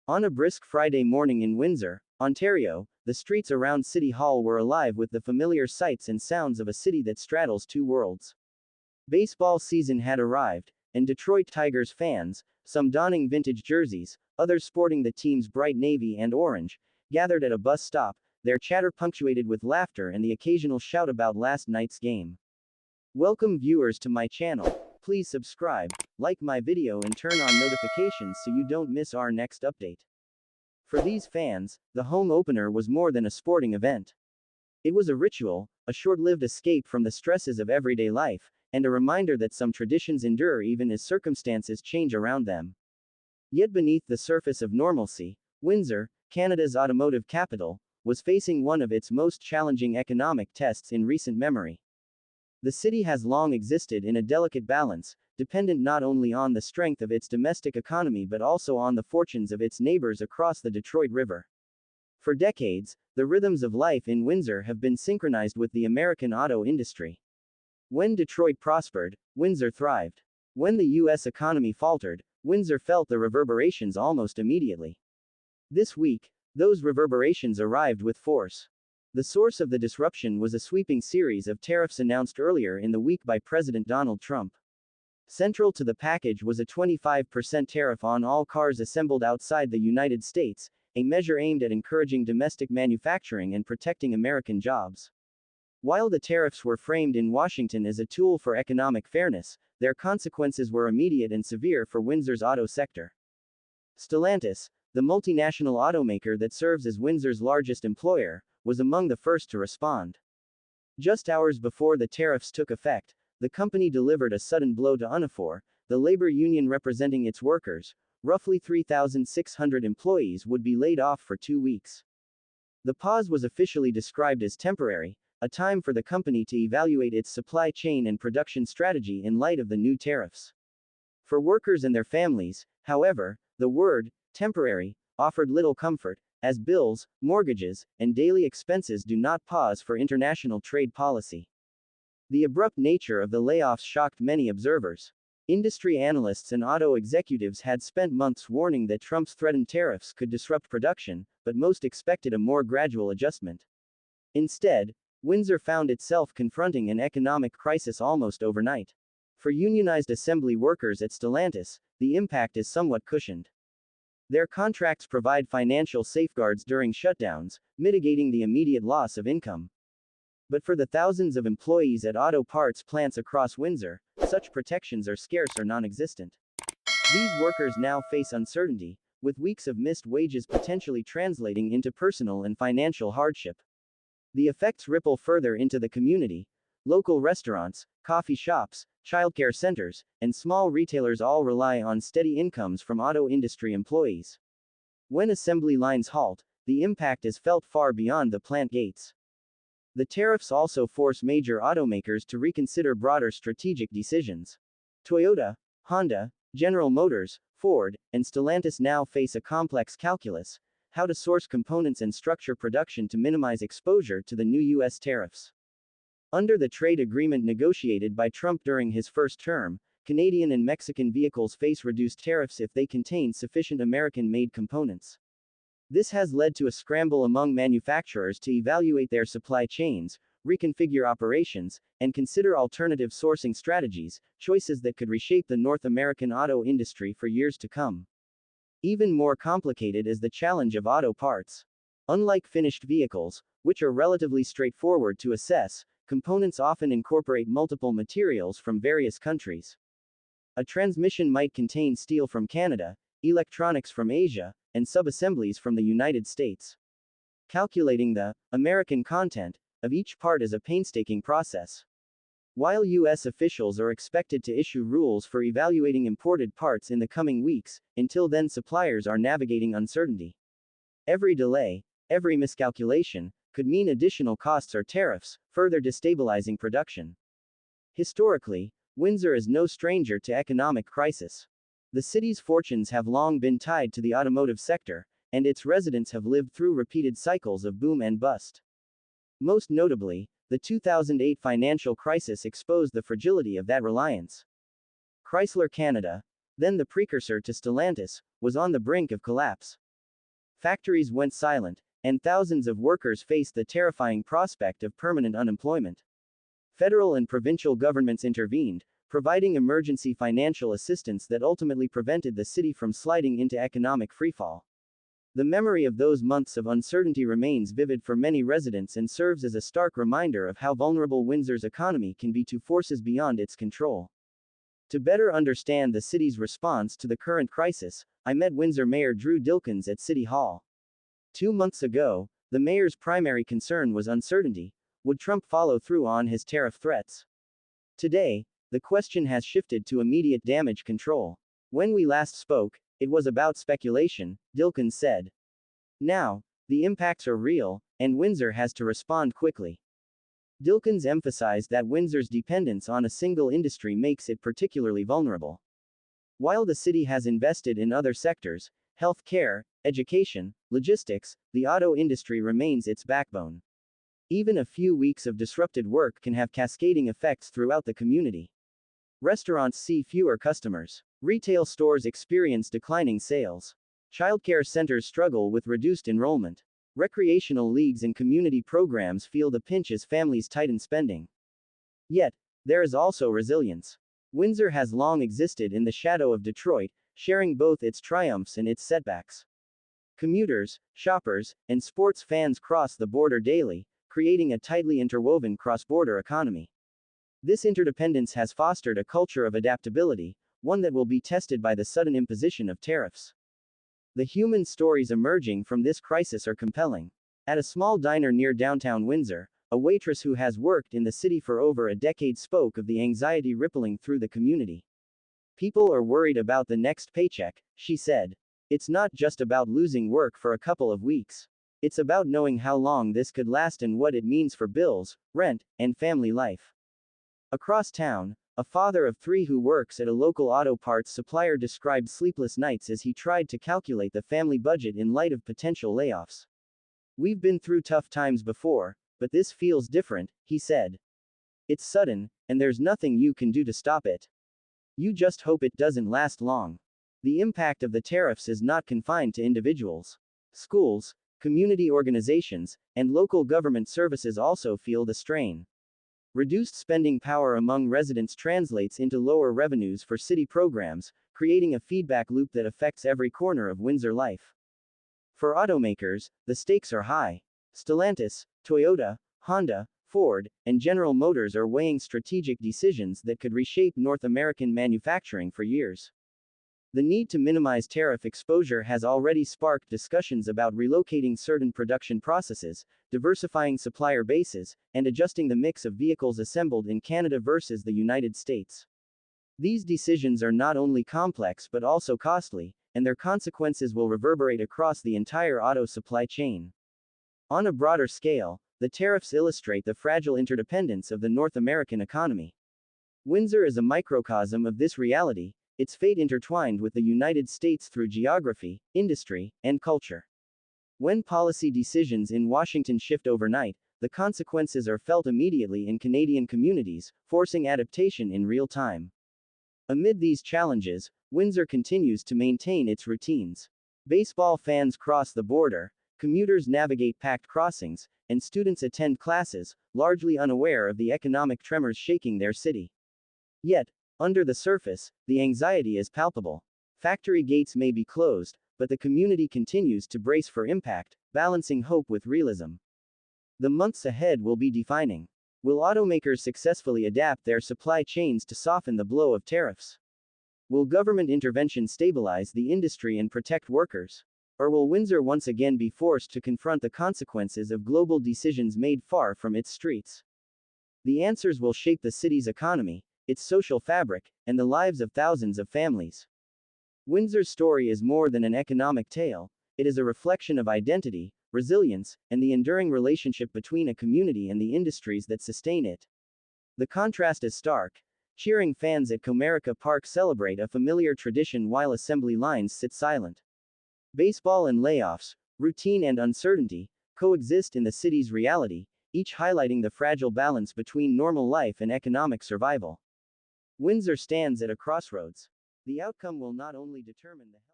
On a brisk Friday morning in Windsor, Ontario, the streets around City Hall were alive with the familiar sights and sounds of a city that straddles two worlds. Baseball season had arrived, and Detroit Tigers fans, some donning vintage jerseys, others sporting the team's bright navy and orange, gathered at a bus stop, their chatter punctuated with laughter and the occasional shout about last night's game. Welcome viewers to my channel. Please subscribe, like my video and turn on notifications so you don't miss our next update. For these fans, the home opener was more than a sporting event. It was a ritual, a short-lived escape from the stresses of everyday life, and a reminder that some traditions endure even as circumstances change around them. Yet beneath the surface of normalcy, Windsor, Canada's automotive capital, was facing one of its most challenging economic tests in recent memory. The city has long existed in a delicate balance, dependent not only on the strength of its domestic economy but also on the fortunes of its neighbors across the Detroit River. For decades, the rhythms of life in Windsor have been synchronized with the American auto industry. When Detroit prospered, Windsor thrived. When the U.S. economy faltered, Windsor felt the reverberations almost immediately. This week, those reverberations arrived with force. The source of the disruption was a sweeping series of tariffs announced earlier in the week by President Donald Trump. Central to the package was a 25% tariff on all cars assembled outside the United States, a measure aimed at encouraging domestic manufacturing and protecting American jobs. While the tariffs were framed in Washington as a tool for economic fairness, their consequences were immediate and severe for Windsor's auto sector. Stellantis, the multinational automaker that serves as Windsor's largest employer, was among the first to respond. Just hours before the tariffs took effect, the company delivered a sudden blow to Unifor, the labor union representing its workers. Roughly 3,600 employees would be laid off for 2 weeks. The pause was officially described as temporary, a time for the company to evaluate its supply chain and production strategy in light of the new tariffs. For workers and their families, however, the word temporary offered little comfort, as bills, mortgages, and daily expenses do not pause for international trade policy. The abrupt nature of the layoffs shocked many observers. Industry analysts and auto executives had spent months warning that Trump's threatened tariffs could disrupt production, but most expected a more gradual adjustment. Instead, Windsor found itself confronting an economic crisis almost overnight. For unionized assembly workers at Stellantis, the impact is somewhat cushioned. Their contracts provide financial safeguards during shutdowns, mitigating the immediate loss of income. But for the thousands of employees at auto parts plants across Windsor, such protections are scarce or non-existent. These workers now face uncertainty, with weeks of missed wages potentially translating into personal and financial hardship. The effects ripple further into the community. Local restaurants, coffee shops, childcare centers, and small retailers all rely on steady incomes from auto industry employees. When assembly lines halt, the impact is felt far beyond the plant gates. The tariffs also force major automakers to reconsider broader strategic decisions. Toyota, Honda, General Motors, Ford, and Stellantis now face a complex calculus: how to source components and structure production to minimize exposure to the new U.S. tariffs. Under the trade agreement negotiated by Trump during his first term, Canadian and Mexican vehicles face reduced tariffs if they contain sufficient American-made components. This has led to a scramble among manufacturers to evaluate their supply chains, reconfigure operations, and consider alternative sourcing strategies, choices that could reshape the North American auto industry for years to come. Even more complicated is the challenge of auto parts. Unlike finished vehicles, which are relatively straightforward to assess, components often incorporate multiple materials from various countries. A transmission might contain steel from Canada, electronics from Asia, and subassemblies from the United States. Calculating the American content of each part is a painstaking process. While U.S. officials are expected to issue rules for evaluating imported parts in the coming weeks, until then suppliers are navigating uncertainty. Every delay, every miscalculation, could mean additional costs or tariffs, further destabilizing production. Historically, Windsor is no stranger to economic crisis. The city's fortunes have long been tied to the automotive sector, and its residents have lived through repeated cycles of boom and bust. Most notably, the 2008 financial crisis exposed the fragility of that reliance. Chrysler Canada, then the precursor to Stellantis, was on the brink of collapse. Factories went silent, and thousands of workers faced the terrifying prospect of permanent unemployment. Federal and provincial governments intervened, providing emergency financial assistance that ultimately prevented the city from sliding into economic freefall. The memory of those months of uncertainty remains vivid for many residents and serves as a stark reminder of how vulnerable Windsor's economy can be to forces beyond its control. To better understand the city's response to the current crisis, I met Windsor Mayor Drew Dilkins at City Hall. 2 months ago, the mayor's primary concern was uncertainty. Would Trump follow through on his tariff threats? Today, the question has shifted to immediate damage control. When we last spoke, it was about speculation, Dilkins said. Now, the impacts are real, and Windsor has to respond quickly. Dilkins emphasized that Windsor's dependence on a single industry makes it particularly vulnerable. While the city has invested in other sectors, health care, education, logistics, the auto industry remains its backbone. Even a few weeks of disrupted work can have cascading effects throughout the community. Restaurants see fewer customers. Retail stores experience declining sales. Childcare centers struggle with reduced enrollment. Recreational leagues and community programs feel the pinch as families tighten spending. Yet, there is also resilience. Windsor has long existed in the shadow of Detroit, sharing both its triumphs and its setbacks. Commuters, shoppers, and sports fans cross the border daily, creating a tightly interwoven cross-border economy. This interdependence has fostered a culture of adaptability, one that will be tested by the sudden imposition of tariffs. The human stories emerging from this crisis are compelling. At a small diner near downtown Windsor, a waitress who has worked in the city for over a decade spoke of the anxiety rippling through the community. People are worried about the next paycheck, she said. It's not just about losing work for a couple of weeks. It's about knowing how long this could last and what it means for bills, rent, and family life. Across town, a father of 3 who works at a local auto parts supplier described sleepless nights as he tried to calculate the family budget in light of potential layoffs. We've been through tough times before, but this feels different, he said. It's sudden, and there's nothing you can do to stop it. You just hope it doesn't last long. The impact of the tariffs is not confined to individuals. Schools, community organizations, and local government services also feel the strain. Reduced spending power among residents translates into lower revenues for city programs, creating a feedback loop that affects every corner of Windsor life. For automakers, the stakes are high. Stellantis, Toyota, Honda, Ford, and General Motors are weighing strategic decisions that could reshape North American manufacturing for years. The need to minimize tariff exposure has already sparked discussions about relocating certain production processes, diversifying supplier bases, and adjusting the mix of vehicles assembled in Canada versus the United States. These decisions are not only complex but also costly, and their consequences will reverberate across the entire auto supply chain. On a broader scale, the tariffs illustrate the fragile interdependence of the North American economy. Windsor is a microcosm of this reality, its fate intertwined with the United States through geography, industry, and culture. When policy decisions in Washington shift overnight, the consequences are felt immediately in Canadian communities, forcing adaptation in real time. Amid these challenges, Windsor continues to maintain its routines. Baseball fans cross the border, commuters navigate packed crossings, and students attend classes, largely unaware of the economic tremors shaking their city. Yet, under the surface, the anxiety is palpable. Factory gates may be closed, but the community continues to brace for impact, balancing hope with realism. The months ahead will be defining. Will automakers successfully adapt their supply chains to soften the blow of tariffs? Will government intervention stabilize the industry and protect workers? Or will Windsor once again be forced to confront the consequences of global decisions made far from its streets? The answers will shape the city's economy, its social fabric, and the lives of thousands of families. Windsor's story is more than an economic tale, it is a reflection of identity, resilience, and the enduring relationship between a community and the industries that sustain it. The contrast is stark. Cheering fans at Comerica Park celebrate a familiar tradition while assembly lines sit silent. Baseball and layoffs, routine and uncertainty, coexist in the city's reality, each highlighting the fragile balance between normal life and economic survival. Windsor stands at a crossroads. The outcome will not only determine the health